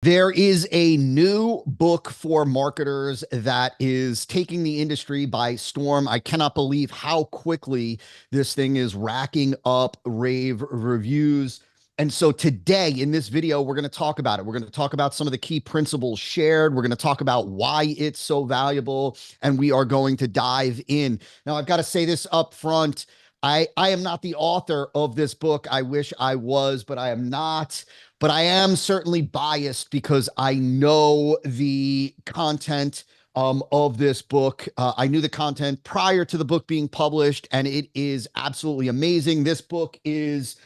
There is a new book for marketers that is taking the industry by storm. I cannot believe how quickly this thing is racking up rave reviews. And so today in this video, we're going to talk about it. We're going to talk about some of the key principles shared. We're going to talk about why it's so valuable, and we are going to dive in. Now, I've got to say this up front. I am not the author of this book. I wish I was, but I am not. But I am certainly biased because I know the content of this book. I knew the content prior to the book being published, and it is absolutely amazing. This book is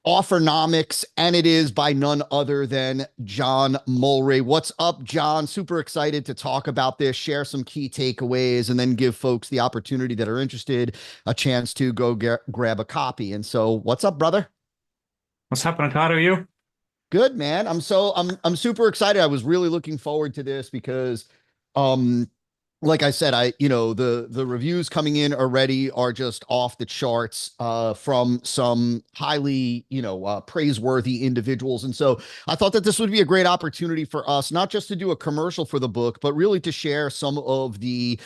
Offernomics, and it is by none other than John Mulry. What's up, John? Super excited to talk about this, share some key takeaways, and then give folks the opportunity that are interested a chance to go grab a copy. And so, what's up, brother? What's happening, Todd? Are you? Good, man. I'm super excited. I was really looking forward to this because um like I said, the reviews coming in already are just off the charts from some highly, praiseworthy individuals. And so I thought that this would be a great opportunity for us, not just to do a commercial for the book, but really to share some of the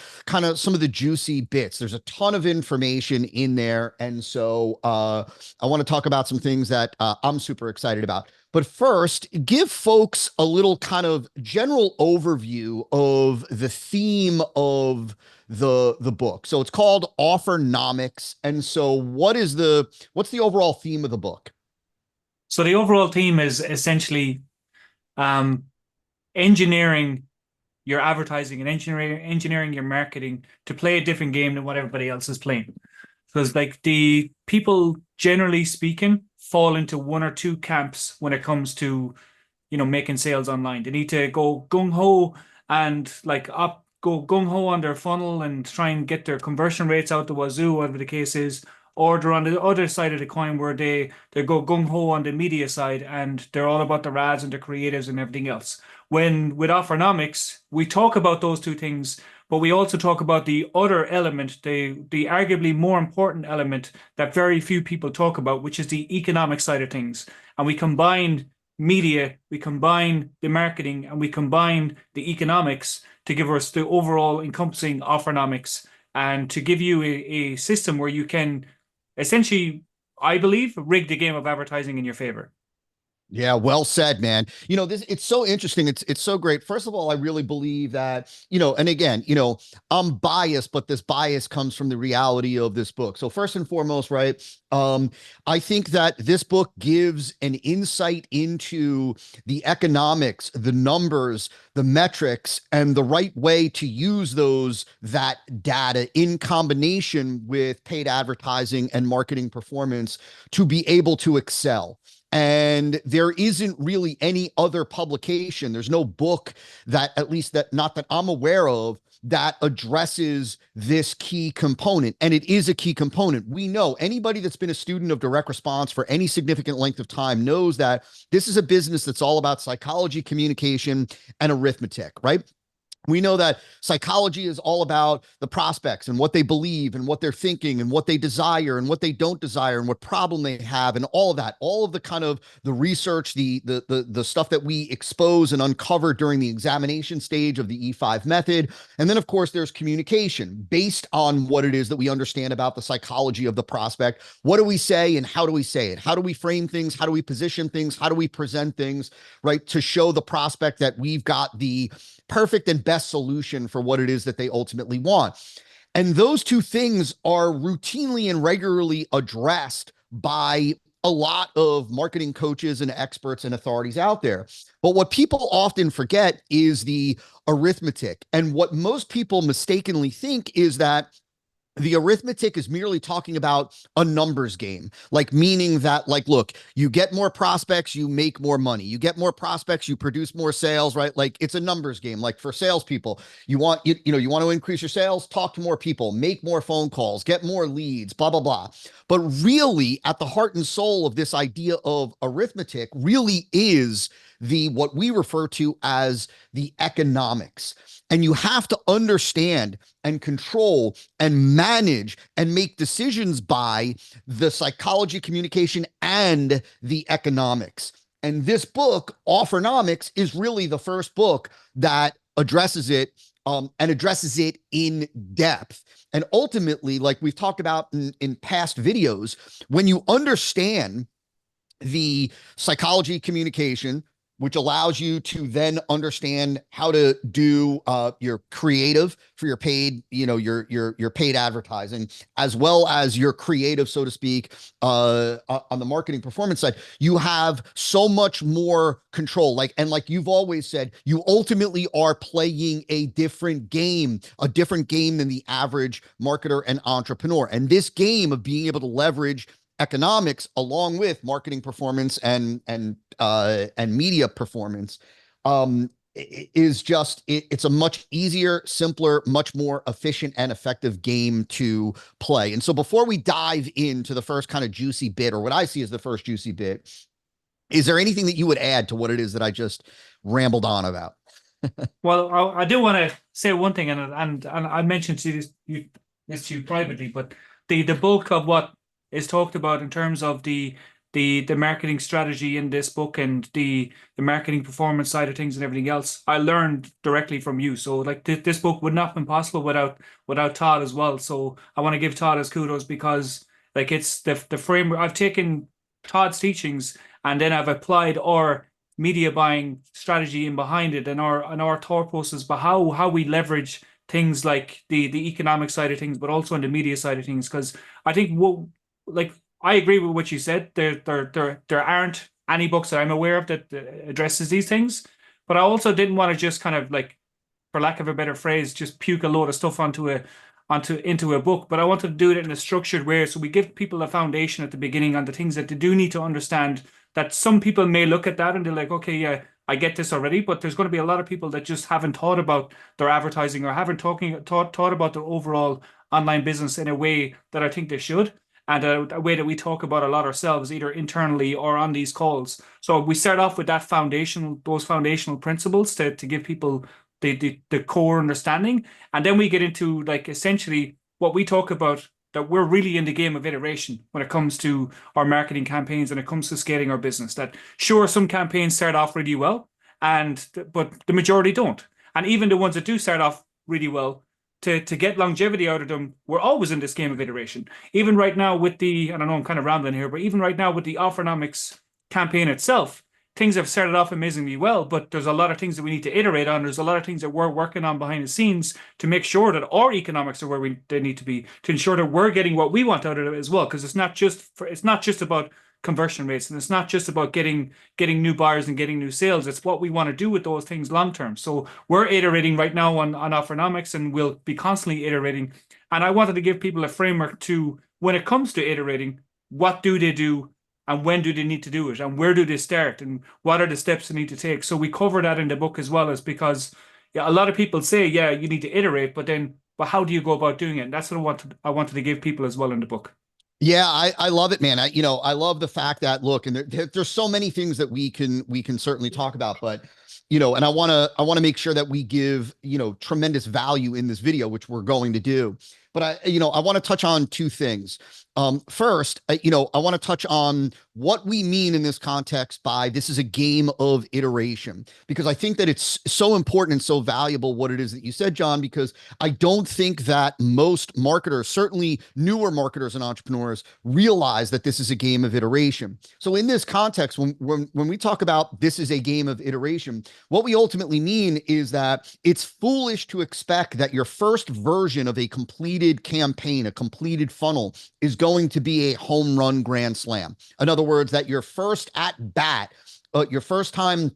juicy bits. There's a ton of information in there. And so I want to talk about some things that I'm super excited about. But first, give folks a little kind of general overview of the theme of the book. So it's called Offernomics. And so what's the overall theme of the book? So the overall theme is essentially um, engineering your advertising and engineering your marketing to play a different game than what everybody else is playing. Because like the people generally speaking fall into one or two camps when it comes to making sales online. They need to go gung ho and go gung ho on their funnel and try and get their conversion rates out the wazoo, whatever the case is. Or they're on the other side of the coin where they go gung ho on the media side and they're all about the rads and the creatives and everything else. When with Offernomics, we talk about those two things, but we also talk about the other element, the arguably more important element that very few people talk about, which is the economic side of things. And we combine media, we combine the marketing, and we combine the economics to give us the overall encompassing Offernomics and to give you a system where you can essentially, I believe, rig the game of advertising in your favor. Yeah, well said, man. It's so interesting. It's so great. First of all, I really believe that, and again, I'm biased, but this bias comes from the reality of this book. So first and foremost, right, I think that this book gives an insight into the economics, the numbers, the metrics, and the right way to use that data in combination with paid advertising and marketing performance to be able to excel. And there isn't really any other publication. There's no book that, at least that, not that I'm aware of, that addresses this key component. And it is a key component. We know anybody that's been a student of direct response for any significant length of time knows that this is a business that's all about psychology, communication, and arithmetic, right? We know that psychology is all about the prospects and what they believe and what they're thinking and what they desire and what they don't desire and what problem they have and all of that, all of the kind of the research, the stuff that we expose and uncover during the examination stage of the E5 method. And then, of course, there's communication based on what it is that we understand about the psychology of the prospect. What do we say and how do we say it? How do we frame things? How do we position things? How do we present things, right? To show the prospect that we've got the perfect and best solution for what it is that they ultimately want. And those two things are routinely and regularly addressed by a lot of marketing coaches and experts and authorities out there. But what people often forget is the arithmetic. And what most people mistakenly think is that the arithmetic is merely talking about a numbers game, like meaning that, like, look, you get more prospects, you make more money. You get more prospects, you produce more sales, right? Like it's a numbers game. Like for salespeople, you want to increase your sales, talk to more people, make more phone calls, get more leads, blah, blah, blah. But really, at the heart and soul of this idea of arithmetic really is what we refer to as the economics. And you have to understand and control and manage and make decisions by the psychology, communication, and the economics. And this book, Offernomics, is really the first book that addresses it, and addresses it in depth. And ultimately, like we've talked about in past videos, when you understand the psychology of communication, which allows you to then understand how to do your creative for your paid, your paid advertising, as well as your creative, so to speak, on the marketing performance side. You have so much more control. Like you've always said, you ultimately are playing a different game than the average marketer and entrepreneur. And this game of being able to leverage economics along with marketing performance and media performance is just it's a much easier, simpler, much more efficient and effective game to play. And so before we dive into the first kind of juicy bit, or what I see as the first juicy bit, is there anything that you would add to what it is that I just rambled on about? Well, I do want to say one thing, and I mentioned this to you privately, but the bulk of what is talked about in terms of the marketing strategy in this book and the marketing performance side of things and everything else, I learned directly from you. So like this book would not have been possible without Todd as well. So I want to give Todd his kudos, because like it's the framework. I've taken Todd's teachings and then I've applied our media buying strategy in behind it, and our thought process, but how we leverage things like the economic side of things, but also on the media side of things. Because I think like I agree with what you said. There aren't any books that I'm aware of that addresses these things, but I also didn't want to just kind of like, for lack of a better phrase, just puke a load of stuff into a book. But I wanted to do it in a structured way, so we give people a foundation at the beginning on the things that they do need to understand. That some people may look at that and they're like, okay, yeah, I get this already. But there's going to be a lot of people that just haven't thought about their advertising, or haven't thought about their overall online business in a way that I think they should, and a way that we talk about a lot ourselves, either internally or on these calls. So we start off with those foundational principles to give people the core understanding. And then we get into like essentially what we talk about, that we're really in the game of iteration when it comes to our marketing campaigns and it comes to scaling our business. That sure, some campaigns start off really well, but the majority don't. And even the ones that do start off really well, to get longevity out of them, we're always in this game of iteration. Even right now with and I know I'm kind of rambling here, but even right now with the Offernomics campaign itself, things have started off amazingly well, but there's a lot of things that we need to iterate on. There's a lot of things that we're working on behind the scenes to make sure that our economics are where they need to be, to ensure that we're getting what we want out of it as well. Because it's not just about conversion rates, and it's not just about getting new buyers and getting new sales. It's what we want to do with those things long term. So we're iterating right now on Offernomics, and we'll be constantly iterating. And I wanted to give people a framework to, when it comes to iterating, what do they do, and when do they need to do it, and where do they start, and what are the steps they need to take. So we cover that in the book as well, as because yeah, a lot of people say, yeah, you need to iterate, but how do you go about doing it? And that's what I wanted to give people as well in the book. Yeah, I love it, man. I love the fact that, look, and there's so many things that we can certainly talk about, but and I want to make sure that we give, tremendous value in this video, which we're going to do. But I want to touch on two things. First, I want to touch on what we mean in this context by this is a game of iteration, because I think that it's so important and so valuable what it is that you said, John, because I don't think that most marketers, certainly newer marketers and entrepreneurs, realize that this is a game of iteration. So in this context, when we talk about this is a game of iteration, what we ultimately mean is that it's foolish to expect that your first version of a completed campaign, a completed funnel, is going to be a home run grand slam. In other words, that your first at bat, your first time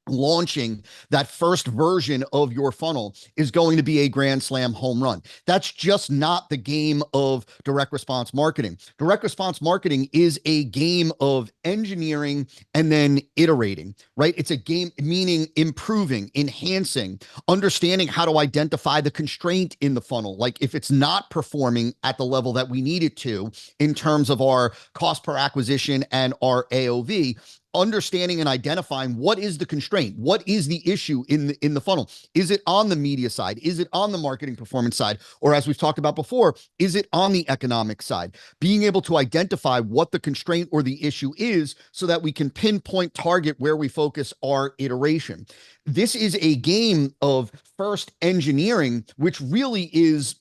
launching that first version of your funnel is going to be a grand slam home run. That's just not the game of direct response marketing. Direct response marketing is a game of engineering and then iterating, right? It's a game meaning improving, enhancing, understanding how to identify the constraint in the funnel. Like if it's not performing at the level that we need it to in terms of our cost per acquisition and our AOV, understanding and identifying what is the constraint, what is the issue in the funnel. Is it on the media side? Is it on the marketing performance side? Or as we've talked about before, is it on the economic side? Being able to identify what the constraint or the issue is so that we can pinpoint target where we focus our iteration. This is a game of first engineering, which really is,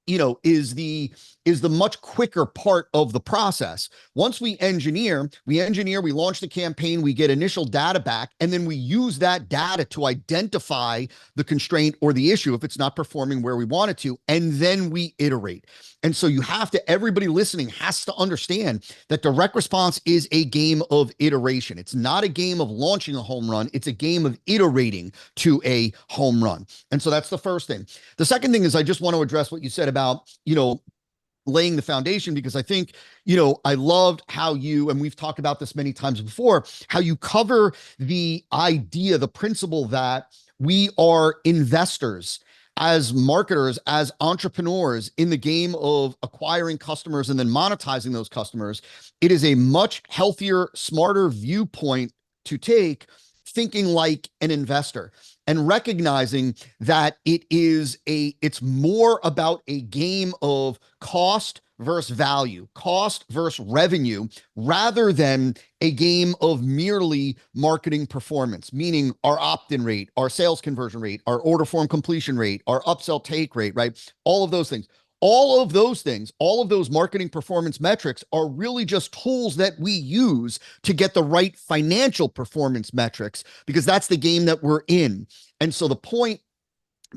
is the much quicker part of the process. Once we engineer, we launch the campaign, we get initial data back, and then we use that data to identify the constraint or the issue if it's not performing where we want it to, and then we iterate. And so everybody listening has to understand that direct response is a game of iteration. It's not a game of launching a home run. It's a game of iterating to a home run. And so that's the first thing. The second thing is I just want to address what you said about, laying the foundation, because I think, I loved how and we've talked about this many times before, how you cover the idea, the principle that we are investors as marketers, as entrepreneurs in the game of acquiring customers and then monetizing those customers. It is a much healthier, smarter viewpoint to take, thinking like an investor and recognizing that it's more about a game of cost versus value, cost versus revenue, rather than a game of merely marketing performance, meaning our opt-in rate, our sales conversion rate, our order form completion rate, our upsell take rate, right? All of those things. All of those things, all of those marketing performance metrics are really just tools that we use to get the right financial performance metrics, because that's the game that we're in. And so the point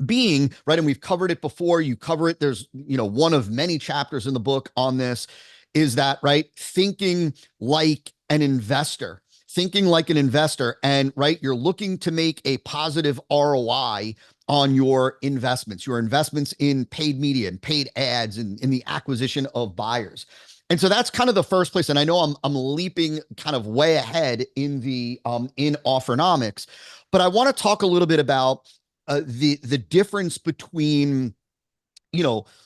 being, right, and we've covered it before, you cover it, there's, one of many chapters in the book on this, is that, right, thinking like an investor. And right, you're looking to make a positive ROI on your investments in paid media and paid ads and in the acquisition of buyers. And so that's kind of the first place. And I know I'm leaping kind of way ahead in Offernomics, but I want to talk a little bit about the difference between,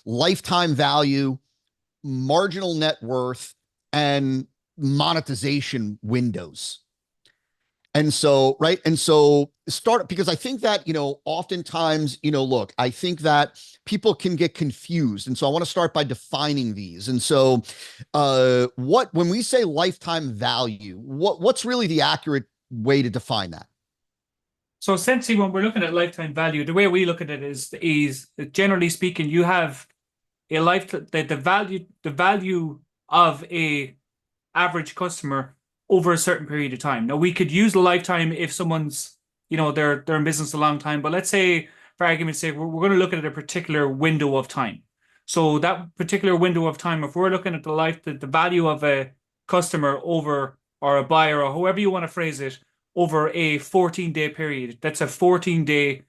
lifetime value, marginal net worth, and monetization windows. And so, right. And so because I think that, oftentimes, look, I think that people can get confused. And so I want to start by defining these. And so when we say lifetime value, what's really the accurate way to define that? So essentially, when we're looking at lifetime value, the way we look at it is generally speaking, you have a the value of a average customer over a certain period of time. Now, we could use the lifetime if someone's, they're in business a long time, but let's say, for argument's sake, we're going to look at a particular window of time. So that particular window of time, if we're looking at the value of a customer over, or a buyer, or however you want to phrase it, over a 14-day period, that's a 14-day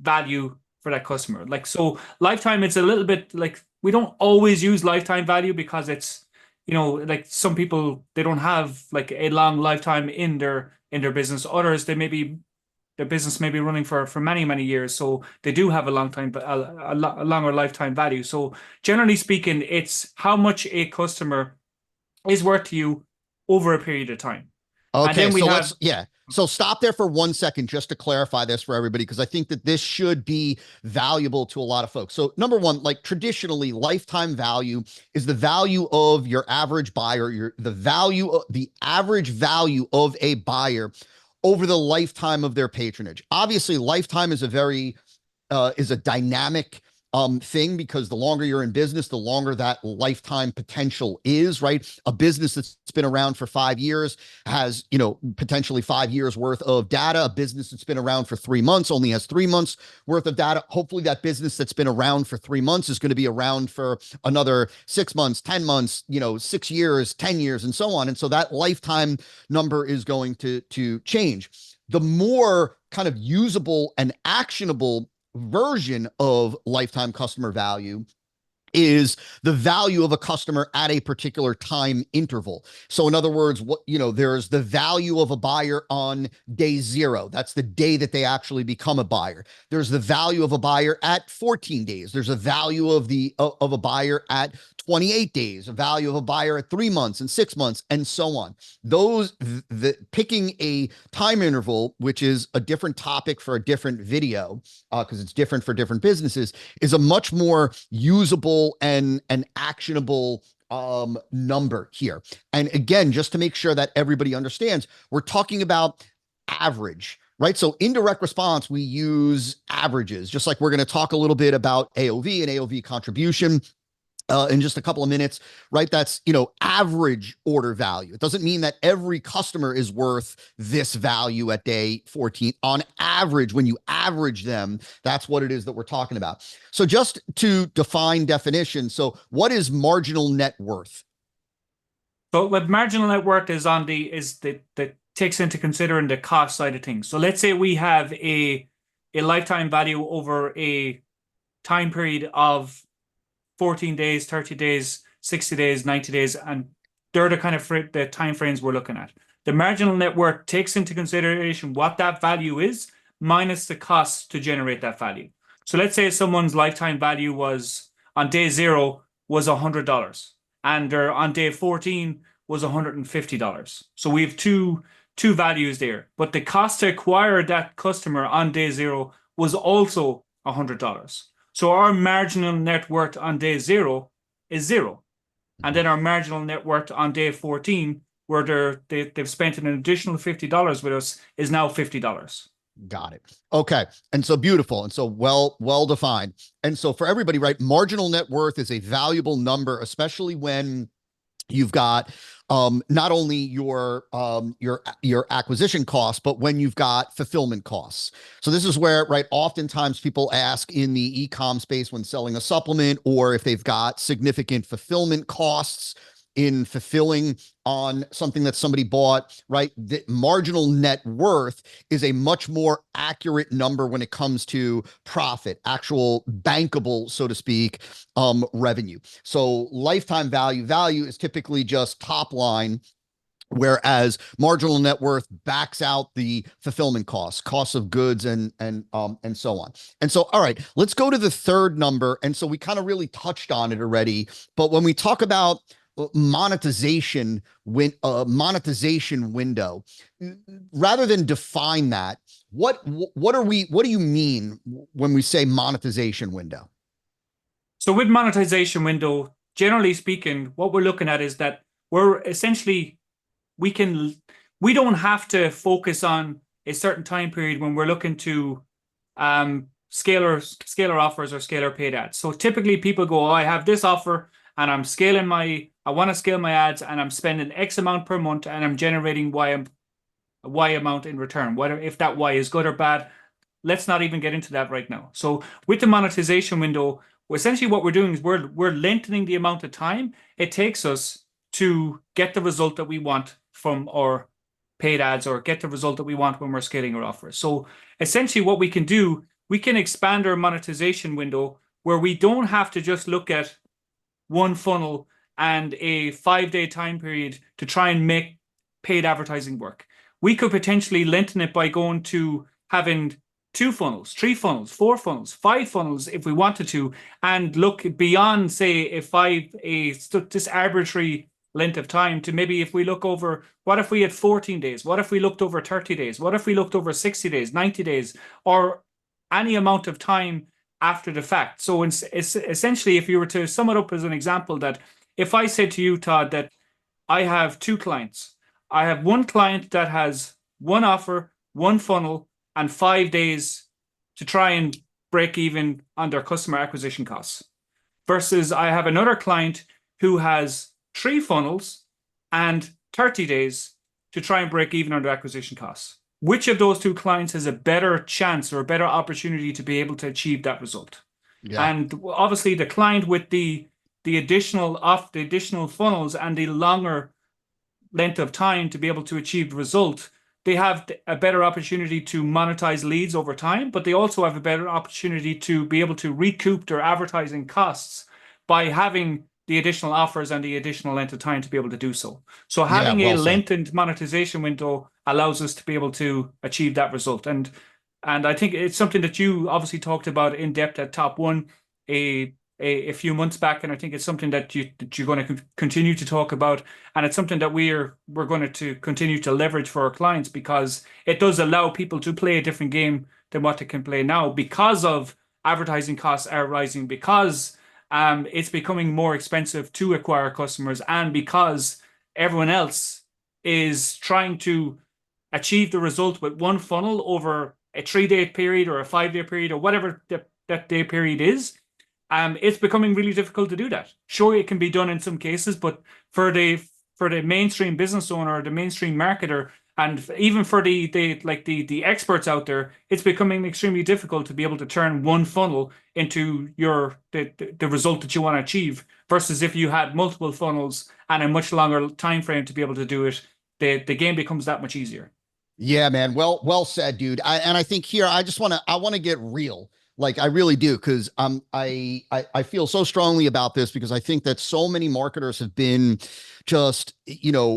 value for that customer. Like, so lifetime, it's a little bit like, we don't always use lifetime value because it's, like some people, they don't have like a long lifetime in their business. Others, their business may be running for many, many years. So they do have a longer lifetime value. So generally speaking, it's how much a customer is worth to you over a period of time. Okay, so stop there for 1 second just to clarify this for everybody, because I think that this should be valuable to a lot of folks. So number one, like traditionally, lifetime value is the value of your average buyer, the average value of a buyer over the lifetime of their patronage. Obviously, lifetime is a dynamic thing, because the longer you're in business, the longer that lifetime potential is, right? A business that's been around for 5 years has, potentially 5 years worth of data. A business that's been around for 3 months only has 3 months worth of data. Hopefully that business that's been around for 3 months is going to be around for another 6 months, 10 months, 6 years, 10 years, and so on. And so that lifetime number is going to change. The more kind of usable and actionable version of lifetime customer value is the value of a customer at a particular time interval. So in other words, there's the value of a buyer on day 0. That's the day that they actually become a buyer. There's the value of a buyer at 14 days. There's a value of a buyer at 28 days, a value of a buyer at 3 months and 6 months, and so on. Picking a time interval, which is a different topic for a different video, because it's different for different businesses, is a much more usable and actionable number here. And again, just to make sure that everybody understands, we're talking about average, right? So indirect response, we use averages, just like we're going to talk a little bit about AOV and AOV contribution in just a couple of minutes, right? That's, average order value. It doesn't mean that every customer is worth this value at day 14. On average, when you average them, that's what it is that we're talking about. So just to define definition, so what is marginal net worth? So what marginal net worth is that takes into considering the cost side of things. So let's say we have a lifetime value over a time period of 14 days, 30 days, 60 days, 90 days, and they're the kind of the time frames we're looking at. The marginal net worth takes into consideration what that value is minus the cost to generate that value. So let's say someone's lifetime value was on day 0 was $100 and their on day 14 was $150. So we have two values there, but the cost to acquire that customer on day 0 was also $100. So our marginal net worth on day 0 is 0. And then our marginal net worth on day 14, where they've spent an additional $50 with us, is now $50. Got it. Okay. And so beautiful. And so well defined. And so for everybody, right, marginal net worth is a valuable number, especially when you've got not only your acquisition costs, but when you've got fulfillment costs. So this is where, right, oftentimes people ask in the e-com space when selling a supplement, or if they've got significant fulfillment costs in fulfilling on something that somebody bought, right? The marginal net worth is a much more accurate number when it comes to profit, actual bankable, so to speak, revenue. So lifetime value is typically just top line, whereas marginal net worth backs out the fulfillment costs of goods, and so on. And so, all right, let's go to the third number. And so we kind of really touched on it already, but when we talk about monetization window, rather than define that, what do you mean when we say monetization window? So with monetization window, generally speaking, what we're looking at is that we're essentially, we don't have to focus on a certain time period when we're looking to scalar offers or scalar paid ads. So typically people go, oh, I have this offer and I want to scale my ads, and I'm spending X amount per month and I'm generating Y amount in return. Whether if that Y is good or bad, let's not even get into that right now. So with the monetization window, essentially what we're doing is we're lengthening the amount of time it takes us to get the result that we want from our paid ads, or get the result that we want when we're scaling our offers. So essentially what we can do, we can expand our monetization window where we don't have to just look at one funnel and a 5-day time period to try and make paid advertising work. We could potentially lengthen it by going to having 2 funnels, 3 funnels, 4 funnels, 5 funnels if we wanted to, and look beyond, say, this arbitrary length of time to maybe if we look over, what if we had 14 days? What if we looked over 30 days? What if we looked over 60 days, 90 days, or any amount of time after the fact? So it's essentially, if you were to sum it up as an example, that if I said to you, Todd, that I have 2 clients, I have one client that has 1 offer, 1 funnel, and 5 days to try and break even on their customer acquisition costs, versus I have another client who has 3 funnels and 30 days to try and break even on their acquisition costs. Which of those 2 clients has a better chance or a better opportunity to be able to achieve that result? Yeah. And obviously the client with the additional funnels and the longer length of time to be able to achieve the result, they have a better opportunity to monetize leads over time, but they also have a better opportunity to be able to recoup their advertising costs by having the additional offers and the additional length of time to be able to do so. So Yeah, having a well said. lengthened monetization window allows us to be able to achieve that result. And I think it's something that you obviously talked about in depth at Top One a a few months back, and I think it's something that you're going to continue to talk about, and it's something that we're going to continue to leverage for our clients because it does allow people to play a different game than what they can play now because of advertising costs are rising because it's becoming more expensive to acquire customers and because everyone else is trying to achieve the result with one funnel over a 3 day period or a 5 day period or whatever that day period is. It's becoming really difficult to do that. Sure, it can be done in some cases, but for the mainstream business owner, the mainstream marketer, and even for the experts out there, it's becoming extremely difficult to be able to turn one funnel into the result that you want to achieve. Versus if you had multiple funnels and a much longer time frame to be able to do it, the game becomes that much easier. Yeah, man. Well said, dude. And I think here I want to get real. Like I really do, because I feel so strongly about this because I think that so many marketers have been just,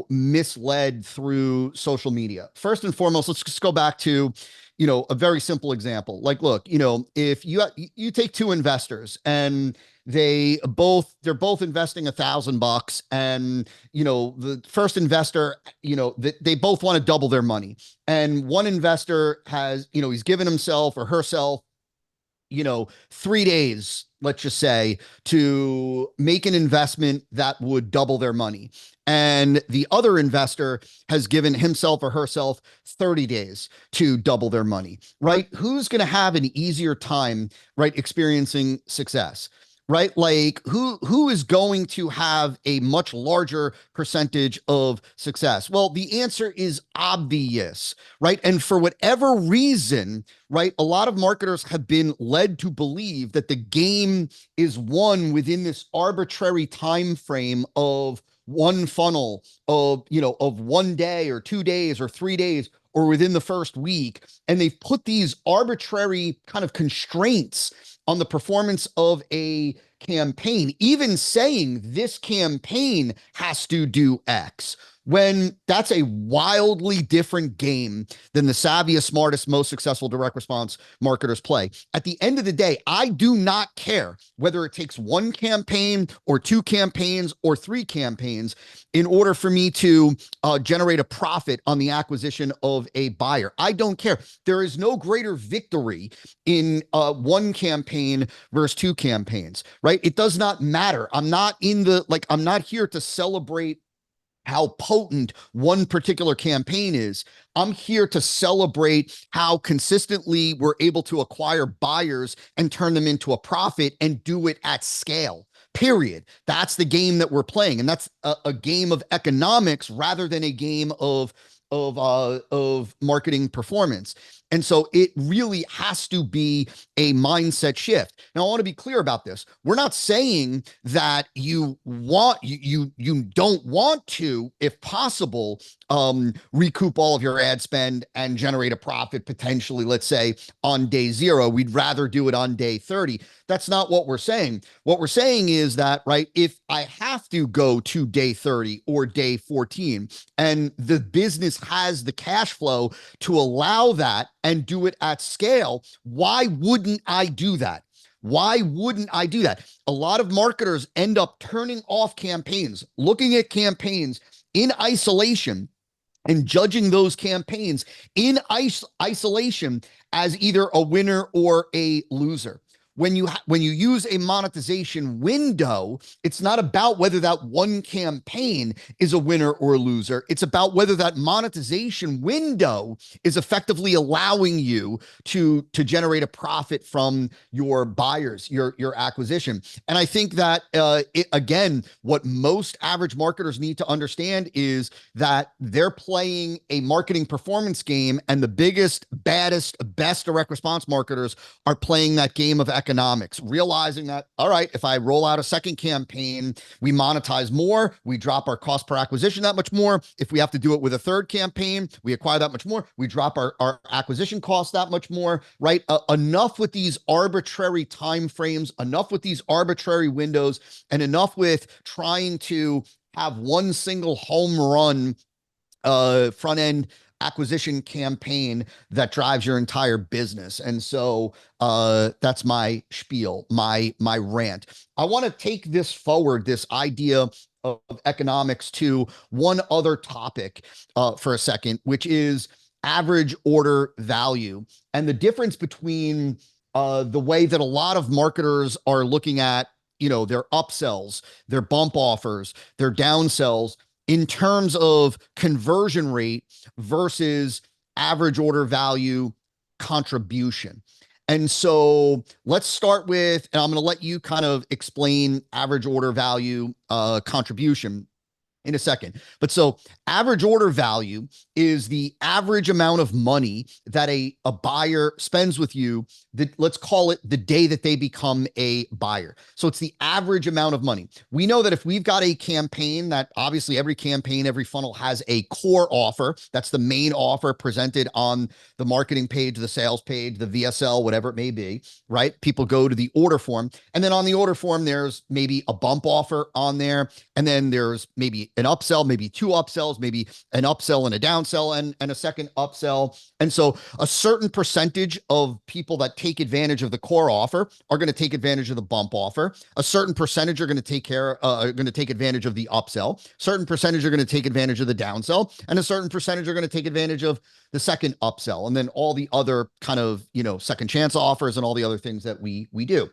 misled through social media. First and foremost, let's just go back to, a very simple example. Like, look, if you take two investors and they're both investing $1,000, and the first investor, they both want to double their money, and one investor has, he's given himself or herself 3 days, let's just say, to make an investment that would double their money. And the other investor has given himself or herself 30 days to double their money, right? Who's going to have an easier time, right, experiencing success? Right? Like who is going to have a much larger percentage of success? Well, the answer is obvious, right? And for whatever reason, right, a lot of marketers have been led to believe that the game is won within this arbitrary time frame of one funnel, of one day or 2 days or 3 days or within the first week. And they've put these arbitrary kind of constraints on the performance of a campaign, even saying this campaign has to do X, when that's a wildly different game than the savviest, smartest, most successful direct response marketers play. At the end of the day, I do not care whether it takes one campaign or two campaigns or three campaigns in order for me to generate a profit on the acquisition of a buyer. I don't care. There is no greater victory in one campaign versus two campaigns, right? It does not matter. I'm not here to celebrate how potent one particular campaign is. I'm here to celebrate how consistently we're able to acquire buyers and turn them into a profit and do it at scale. Period. That's the game that we're playing, and that's a game of economics rather than a game of marketing performance. And so it really has to be a mindset shift. Now, I want to be clear about this. We're not saying that you don't want to, if possible, recoup all of your ad spend and generate a profit potentially, let's say, on day 0. We'd rather do it on day 30. That's not what we're saying. What we're saying is that, right, if I have to go to day 30 or day 14 and the business has the cash flow to allow that and do it at scale, why wouldn't I do that? Why wouldn't I do that? A lot of marketers end up turning off campaigns, looking at campaigns in isolation and judging those campaigns in isolation as either a winner or a loser. When you use a monetization window, it's not about whether that one campaign is a winner or a loser. It's about whether that monetization window is effectively allowing you to generate a profit from your buyers, your acquisition. And I think that again, what most average marketers need to understand is that they're playing a marketing performance game, and the biggest, baddest, best direct response marketers are playing that game of economics, realizing that, all right, if I roll out a second campaign, we monetize more, we drop our cost per acquisition that much more. If we have to do it with a third campaign, we acquire that much more, we drop our acquisition cost that much more, right? Enough with these arbitrary timeframes, enough with these arbitrary windows, and enough with trying to have one single home run front end acquisition campaign that drives your entire business. And so that's my spiel, my rant. I want to take this forward, this idea of economics, to one other topic for a second, which is average order value and the difference between the way that a lot of marketers are looking at, their upsells, their bump offers, their downsells, in terms of conversion rate versus average order value contribution. And so let's start with, and I'm going to let you kind of explain average order value contribution in a second. But so average order value is the average amount of money that a buyer spends with you, that, let's call it, the day that they become a buyer. So it's the average amount of money. We know that if we've got a campaign, that obviously every campaign, every funnel has a core offer. That's the main offer presented on the marketing page, the sales page, the VSL, whatever it may be, right? People go to the order form. And then on the order form, there's maybe a bump offer on there. And then there's maybe an upsell, maybe two upsells, maybe an upsell and a downsell and a second upsell. And so a certain percentage of people that take advantage of the core offer are going to take advantage of the bump offer. A certain percentage are going to take advantage of the upsell. Certain percentage are going to take advantage of the downsell, and a certain percentage are going to take advantage of the second upsell. And then all the other kind of, second chance offers and all the other things that we do.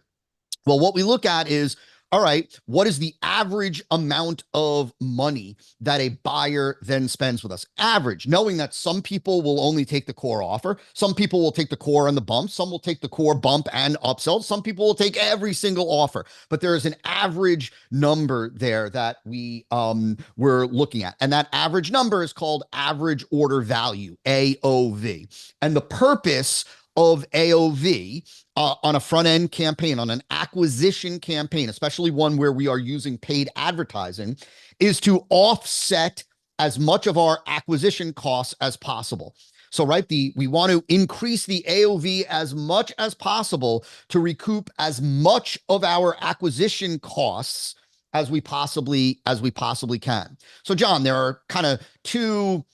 Well, what we look at is, all right, what is the average amount of money that a buyer then spends with us? Average, knowing that some people will only take the core offer. Some people will take the core and the bump. Some will take the core, bump, and upsell. Some people will take every single offer. But there is an average number there that we're looking at. And that average number is called average order value, AOV. And the purpose of AOV on a front end campaign, on an acquisition campaign, especially one where we are using paid advertising, is to offset as much of our acquisition costs as possible. So, right, we want to increase the AOV as much as possible to recoup as much of our acquisition costs as we possibly can. So, John, there are kind of two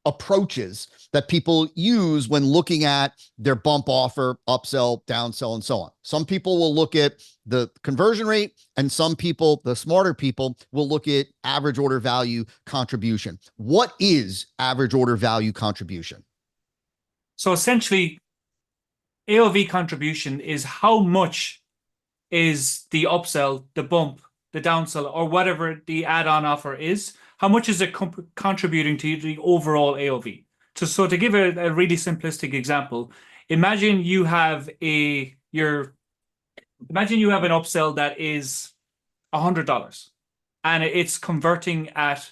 approaches that people use when looking at their bump offer, upsell, downsell, and so on. Some people will look at the conversion rate, and some people, the smarter people, will look at average order value contribution. What is average order value contribution? So essentially, AOV contribution is how much is the upsell, the bump, the downsell, or whatever the add-on offer is, how much is it contributing to the overall AOV? So to give a really simplistic example, imagine you have an upsell that is $100 and it's converting at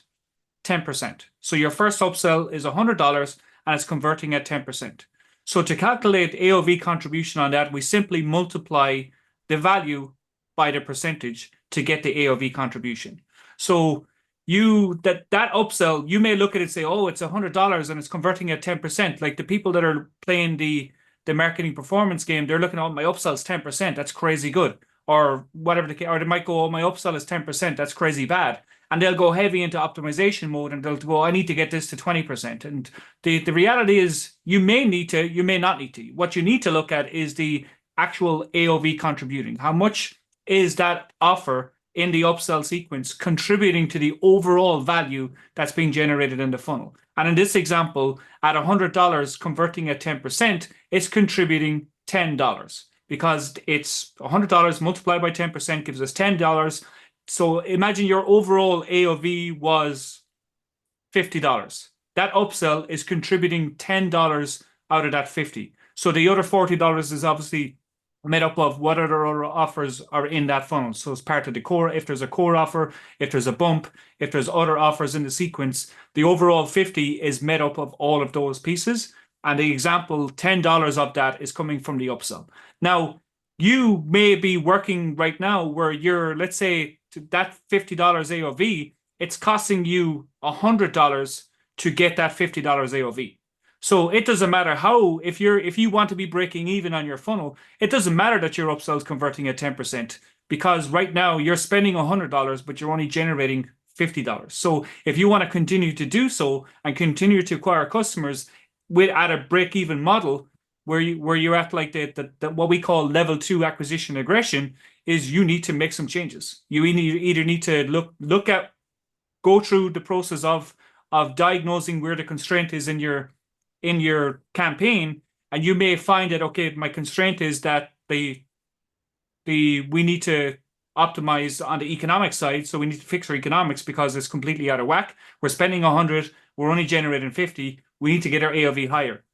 10%. So your first upsell is $100 and it's converting at 10%. So to calculate AOV contribution on that, we simply multiply the value by the percentage to get the AOV contribution. So that upsell, you may look at it and say, oh, it's $100 and it's converting at 10%. Like the people that are playing the marketing performance game, they're looking at, oh, my upsell is 10%. That's crazy good. Or whatever the case, or they might go, oh, my upsell is 10%. That's crazy bad. And they'll go heavy into optimization mode and they'll go, I need to get this to 20%. And the reality is you may need to, you may not need to. What you need to look at is the actual AOV contributing. How much is that offer in the upsell sequence contributing to the overall value that's being generated in the funnel? And in this example, at $100 converting at 10%, it's contributing $10 because it's $100 multiplied by 10% gives us $10. So imagine your overall AOV was $50. That upsell is contributing $10 out of that $50. So the other $40 is obviously made up of what other offers are in that funnel. So it's part of the core. If there's a core offer, if there's a bump, if there's other offers in the sequence, the overall 50 is made up of all of those pieces. And the example, $10 of that is coming from the upsell. Now, you may be working right now where you're, let's say, that $50 AOV, it's costing you $100 to get that $50 AOV. So it doesn't matter how, if you want to be breaking even on your funnel, it doesn't matter that your upsell is converting at 10% because right now you're spending $100, but you're only generating $50. So if you want to continue to do so and continue to acquire customers with at a break even model, where you're at like the what we call level 2 acquisition aggression, is you need to make some changes. You either need to look at go through the process of diagnosing where the constraint is in your campaign, and you may find that okay, my constraint is that the we need to optimize on the economic side, so we need to fix our economics because it's completely out of whack. We're spending 100, we're only generating 50. We need to get our AOV higher.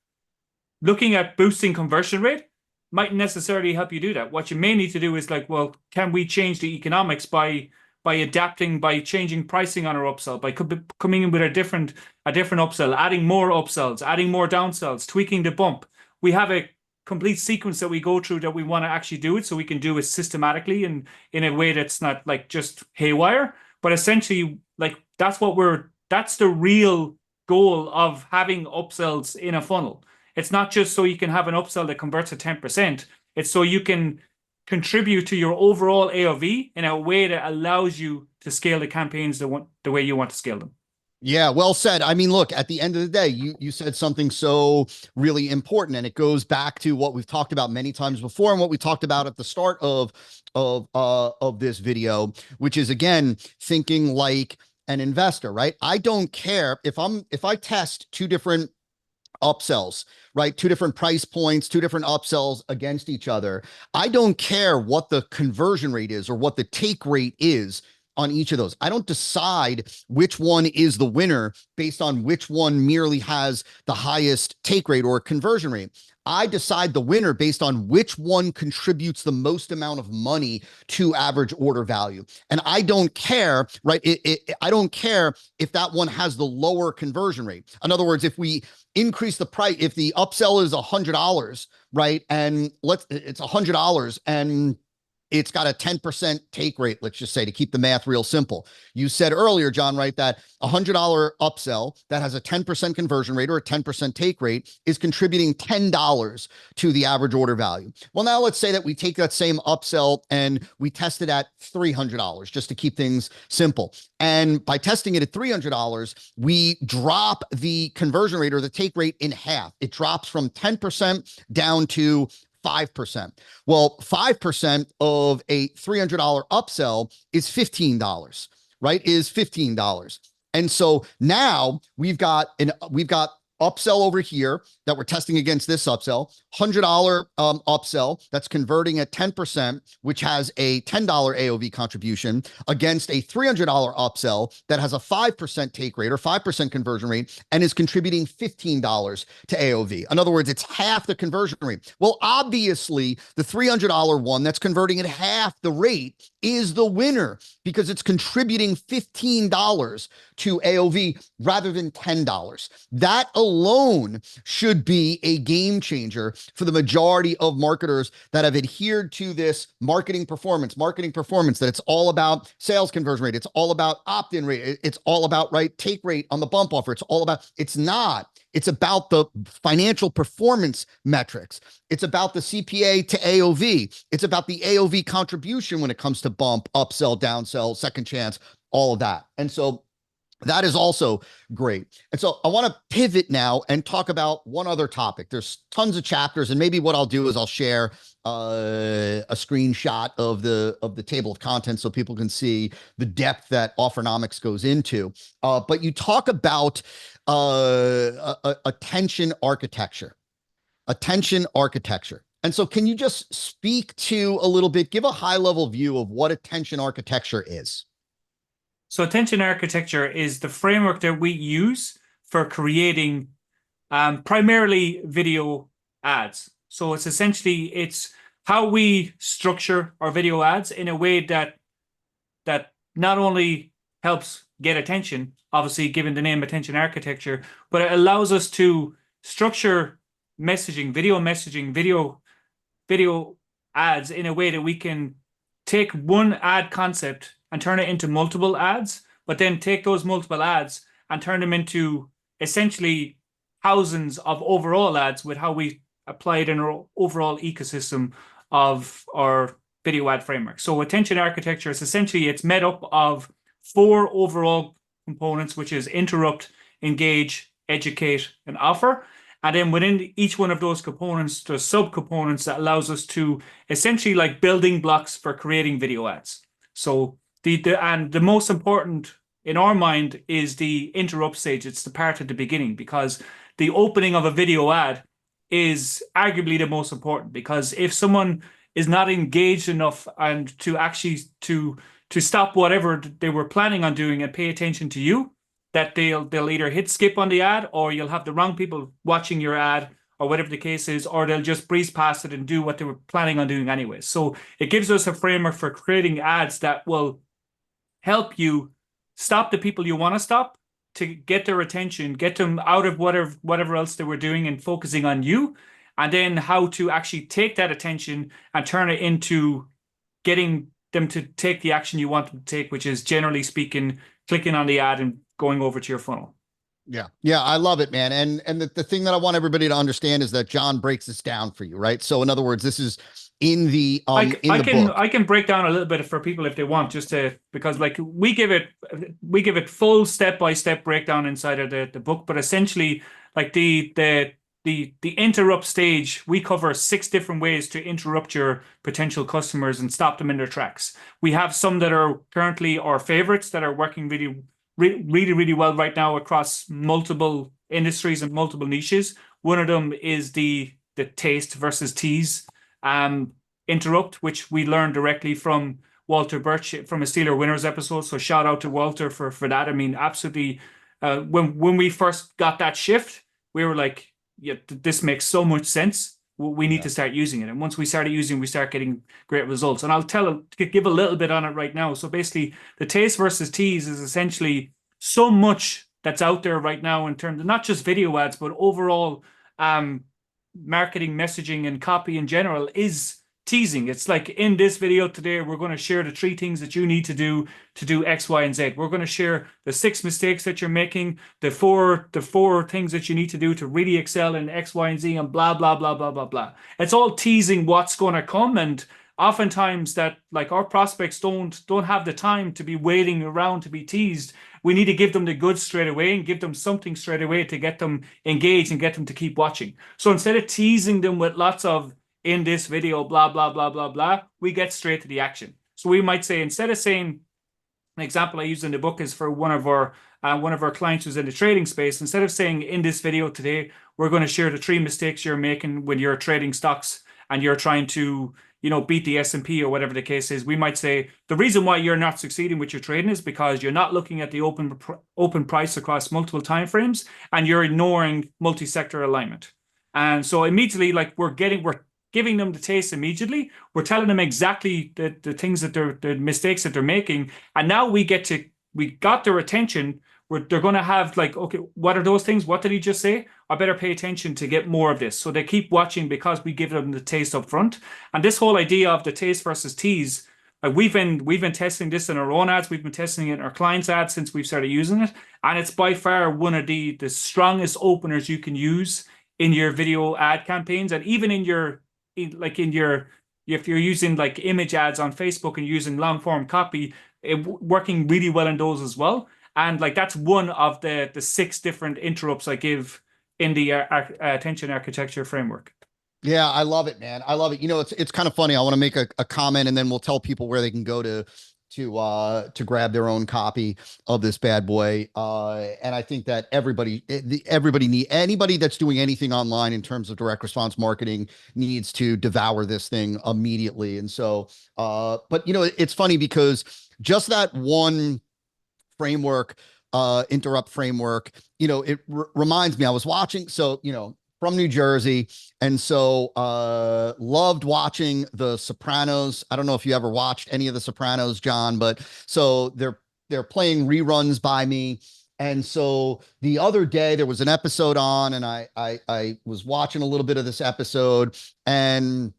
Looking at boosting conversion rate mightn't necessarily help you do that. What you may need to do is like, well, can we change the economics by adapting, by changing pricing on our upsell, by coming in with a different upsell, adding more upsells, adding more downsells, tweaking the bump. We have a complete sequence that we go through that we want to actually do it so we can do it systematically and in a way that's not like just haywire. But essentially, like that's the real goal of having upsells in a funnel. It's not just so you can have an upsell that converts at 10%. It's so you can contribute to your overall AOV in a way that allows you to scale the campaigns the way you want to scale them. Yeah, well said. I mean, look, at the end of the day, you said something so really important, and it goes back to what we've talked about many times before, and what we talked about at the start of this video, which is again thinking like an investor, right? I don't care if I test two different upsells, right? Two different price points, two different upsells against each other. I don't care what the conversion rate is or what the take rate is on each of those. I don't decide which one is the winner based on which one merely has the highest take rate or conversion rate. I decide the winner based on which one contributes the most amount of money to average order value. And I don't care, right? I don't care if that one has the lower conversion rate. In other words, if we increase the price, if the upsell is $100, right? And it's $100 and it's got a 10% take rate, let's just say, to keep the math real simple. You said earlier, John, right, that $100 upsell that has a 10% conversion rate or a 10% take rate is contributing $10 to the average order value. Well, now let's say that we take that same upsell and we test it at $300 just to keep things simple. And by testing it at $300, we drop the conversion rate or the take rate in half. It drops from 10% down to 5%. Well, 5% of a $300 upsell is $15, right? Is $15. And so now we've got upsell over here that we're testing against this upsell, $100 upsell that's converting at 10%, which has a $10 AOV contribution against a $300 upsell that has a 5% take rate or 5% conversion rate and is contributing $15 to AOV. In other words, it's half the conversion rate. Well, obviously, the $300 one that's converting at half the rate is the winner because it's contributing $15 to AOV rather than $10. That alone should be a game changer for the majority of marketers that have adhered to this marketing performance, that it's all about sales conversion rate. It's all about opt-in rate. It's all about, right, take rate on the bump offer. It's not. It's about the financial performance metrics. It's about the CPA to AOV. It's about the AOV contribution when it comes to bump, upsell, downsell, second chance, all of that. And so that is also great. And so I want to pivot now and talk about one other topic. There's tons of chapters, and maybe what I'll do is I'll share a screenshot of the table of contents so people can see the depth that Offernomics goes into. But you talk about attention architecture. And so can you just speak to a little bit, give a high-level view of what attention architecture is? So attention architecture is the framework that we use for creating primarily video ads. So it's how we structure our video ads in a way that not only helps get attention, obviously given the name attention architecture, but it allows us to structure messaging, video ads in a way that we can take one ad concept and turn it into multiple ads, but then take those multiple ads and turn them into essentially thousands of overall ads with how we apply it in our overall ecosystem of our video ad framework. So attention architecture is essentially, it's made up of four overall components, which is interrupt, engage, educate, and offer. And then within each one of those components, there's subcomponents that allows us to essentially like building blocks for creating video ads. So the most important in our mind is the interrupt stage. It's the part at the beginning, because the opening of a video ad is arguably the most important, because if someone is not engaged enough and to actually to stop whatever they were planning on doing and pay attention to you, that they'll either hit skip on the ad, or you'll have the wrong people watching your ad, or whatever the case is, or they'll just breeze past it and do what they were planning on doing anyway. So it gives us a framework for creating ads that will help you stop the people you want to stop, to get their attention, get them out of whatever else they were doing and focusing on you, and then how to actually take that attention and turn it into getting them to take the action you want them to take, which is generally speaking, clicking on the ad and going over to your funnel. Yeah. Yeah. I love it, man. And the thing that I want everybody to understand is that John breaks this down for you, right? So in other words, this is in the book. I can break down a little bit for people if they want, just to, because like we give it full step-by-step breakdown inside of the book, but essentially like the interrupt stage, we cover 6 different ways to interrupt your potential customers and stop them in their tracks. We have some that are currently our favorites that are working really well right now across multiple industries and multiple niches. One of them is the taste versus tease interrupt, which we learned directly from Walter Birch from a Steeler Winners episode. So shout out to Walter for that. I mean, absolutely. When we first got that shift, we were like, yeah, this makes so much sense. We need to start using it. And once we started using it, we start getting great results. And I'll give a little bit on it right now. So basically, the taste versus tease is essentially so much that's out there right now in terms of not just video ads, but overall marketing, messaging, and copy in general is teasing. It's like, in this video today, we're going to share the 3 things that you need to do X, Y, and Z. We're going to share the 6 mistakes that you're making, the four things that you need to do to really excel in X, Y, and Z, and blah, blah, blah, blah, blah, blah. It's all teasing what's going to come. And oftentimes that like our prospects don't have the time to be waiting around to be teased. We need to give them the goods straight away and give them something straight away to get them engaged and get them to keep watching. So instead of teasing them with lots of, in this video, blah, blah, blah, blah, blah, we get straight to the action. So we might say, instead of saying, an example I use in the book is for one of our clients who's in the trading space, instead of saying, in this video today, we're going to share the 3 mistakes you're making when you're trading stocks and you're trying to, beat the S&P or whatever the case is, we might say, the reason why you're not succeeding with your trading is because you're not looking at the open price across multiple timeframes, and you're ignoring multi-sector alignment. And so immediately, like we're giving them the taste immediately. We're telling them exactly the things that the mistakes that they're making. And now we got their attention. They're going to have like, okay, what are those things? What did he just say? I better pay attention to get more of this. So they keep watching because we give them the taste up front. And this whole idea of the taste versus tease, like we've been testing this in our own ads. We've been testing it in our clients' ads since we've started using it. And it's by far one of the strongest openers you can use in your video ad campaigns, and even if you're using like image ads on Facebook and using long form copy, working really well in those as well. And like that's one of the 6 different interrupts I give in the attention architecture framework. Yeah, I love it, man. I love it. It's kind of funny. I want to make a comment, and then we'll tell people where they can go to grab their own copy of this bad boy. And I think that anybody that's doing anything online in terms of direct response marketing needs to devour this thing immediately. And so, but it's funny because just that one framework, interrupt framework, it reminds me, I was watching, so, from New Jersey. And so loved watching The Sopranos. I don't know if you ever watched any of The Sopranos, John, but so they're playing reruns by me. And so the other day there was an episode on, and I was watching a little bit of this episode, and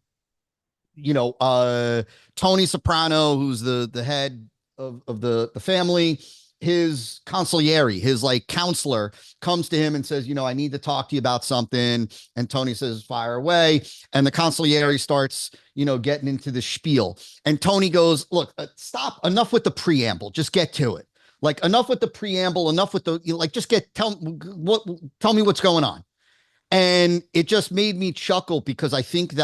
Tony Soprano, who's the head of the family, his consigliere, his like counselor, comes to him and says, I need to talk to you about something. And Tony says, fire away. And the consigliere starts, getting into the spiel. And Tony goes, look, stop, enough with the preamble, just get to it. Like, enough with the preamble, enough with the, like, just tell me what's going on. And it just made me chuckle because I believe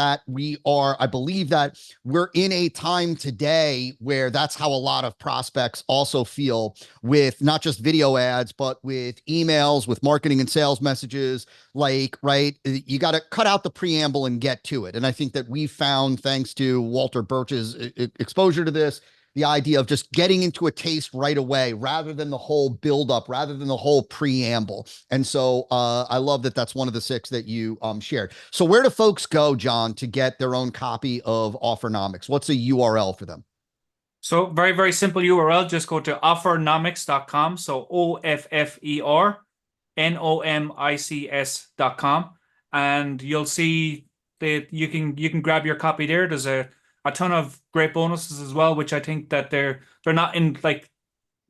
that we're in a time today where that's how a lot of prospects also feel with not just video ads, but with emails, with marketing and sales messages. Like, right, you got to cut out the preamble and get to it. And I think that we found, thanks to Walter Birch's exposure to this, the idea of just getting into a taste right away rather than the whole buildup, rather than the whole preamble. And so I love that that's one of the 6 that you shared. So where do folks go, John, to get their own copy of Offernomics? What's a URL for them? So very, very simple URL. Just go to offernomics.com. So OFFERNOMICS.com. And you'll see that you can grab your copy there. There's a ton of great bonuses as well, which I think that they're not in, like,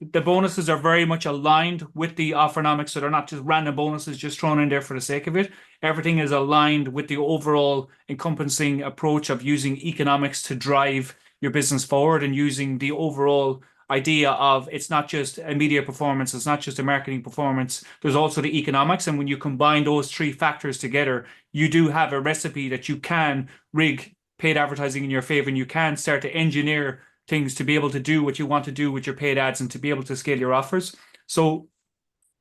the bonuses are very much aligned with the Offernomics, so they're not just random bonuses just thrown in there for the sake of it. Everything is aligned with the overall encompassing approach of using economics to drive your business forward, and using the overall idea of it's not just a media performance, it's not just a marketing performance, there's also the economics. And when you combine those 3 factors together, you do have a recipe that you can rig paid advertising in your favor, and you can start to engineer things to be able to do what you want to do with your paid ads and to be able to scale your offers. So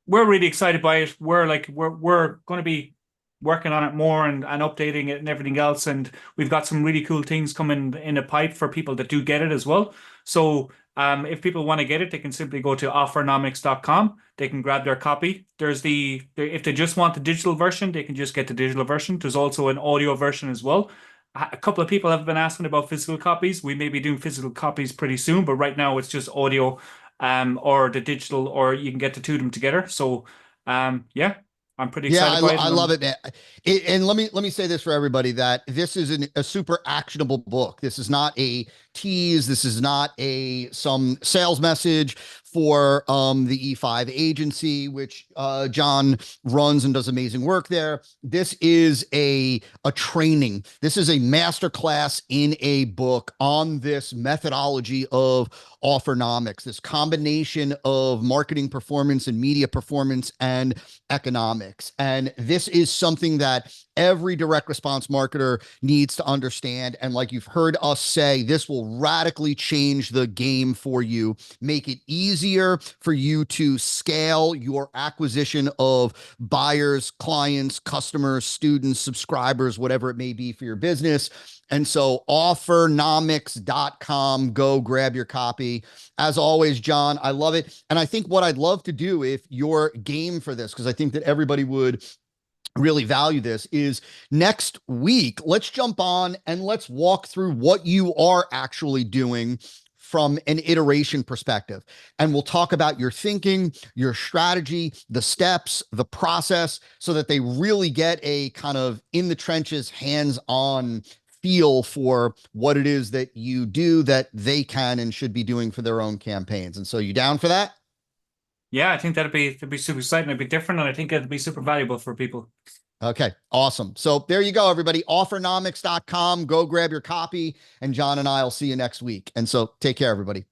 we're really excited by it. We're going to be working on it more and updating it and everything else. And we've got some really cool things coming in the pipe for people that do get it as well. So if people want to get it, they can simply go to offernomics.com. They can grab their copy. If they just want the digital version, they can just get the digital version. There's also an audio version as well. A couple of people have been asking about physical copies. We may be doing physical copies pretty soon, but right now it's just audio, or the digital, or you can get the 2 of them together. So, yeah, I'm pretty Yeah, excited by it. I love it, man. And let me say this for everybody, that this is a super actionable book. This is not a tease. This is not some sales message for the E5 agency, which John runs and does amazing work there. This is a training. This is a masterclass in a book on this methodology of Offernomics, this combination of marketing performance and media performance and economics. And this is something that every direct response marketer needs to understand. And like you've heard us say, this will radically change the game for you, make it easier for you to scale your acquisition of buyers, clients, customers, students, subscribers, whatever it may be for your business. And so offernomics.com, go grab your copy. As always, John, I love it. And I think what I'd love to do, if you're game for this, because I think that everybody would really value this, is next week, let's jump on and let's walk through what you are actually doing from an iteration perspective. And we'll talk about your thinking, your strategy, the steps, the process, so that they really get a kind of in the trenches, hands-on feel for what it is that you do that they can and should be doing for their own campaigns. And so, you down for that? Yeah, I think that'd be super exciting. It'd be different, and I think it'd be super valuable for people. Okay, awesome. So there you go, everybody. Offernomics.com. Go grab your copy, and John and I will see you next week. And so take care, everybody.